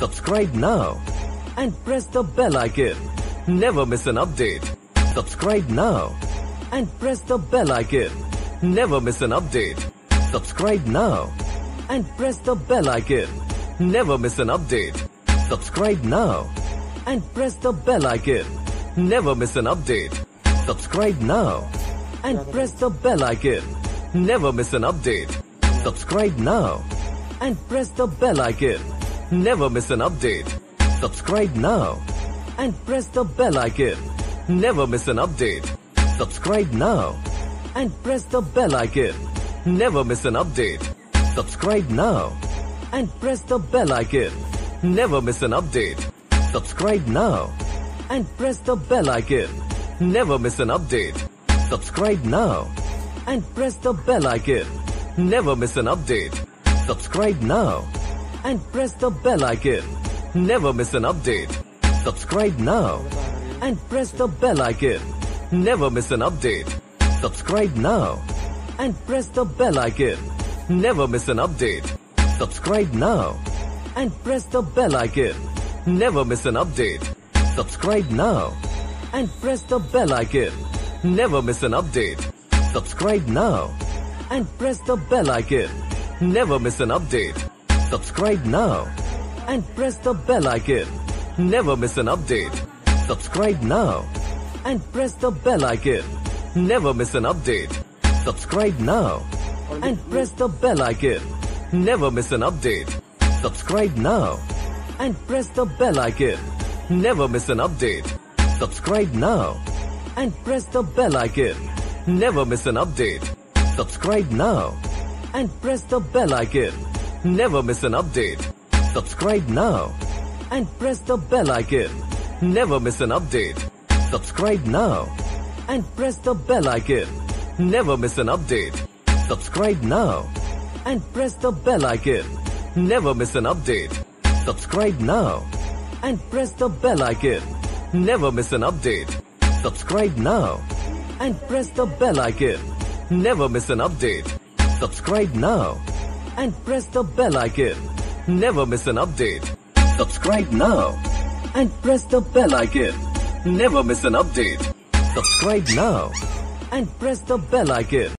Subscribe now and press the bell icon. Never miss an update. Subscribe now and press the bell icon. Never miss an update. Subscribe now and press the bell icon. Never miss an update. Subscribe now and press the bell icon. Never miss an update. Subscribe now and press the bell icon. Never miss an update. Subscribe now and press the bell icon. Never miss an update. Subscribe now and press the bell icon. Never miss an update. Subscribe now and press the bell icon. Never miss an update. Subscribe now and press the bell icon. Never miss an update. Subscribe now and press the bell icon. Never miss an update. Subscribe now and press the bell icon. Never miss an update. Subscribe now and press the bell icon. Never miss an update. Subscribe now and press the bell icon. Never miss an update. Subscribe now and press the bell icon. Never miss an update. Subscribe now and press the bell icon. Never miss an update. Subscribe now and press the bell icon. Never miss an update. Subscribe now and press the bell icon. Never miss an update. Subscribe now and press the bell icon. Never miss an update. Subscribe now and press the bell icon. Never miss an update. Subscribe now and press the bell icon. Never miss an update. Subscribe now and press the bell icon. Never miss an update. Subscribe now and press the bell icon. Never miss an update. Subscribe now and press the bell icon. Never miss an update. Subscribe now and press the bell icon. Never miss an update. Subscribe now and press the bell icon. Never miss an update. Subscribe now and press the bell icon. Never miss an update. Subscribe now and press the bell icon. Never miss an update. Subscribe now and press the bell icon. Never miss an update. Subscribe now and press the bell icon. Never miss an update. Subscribe now and press the bell icon. Never miss an update. Subscribe now and press the bell icon.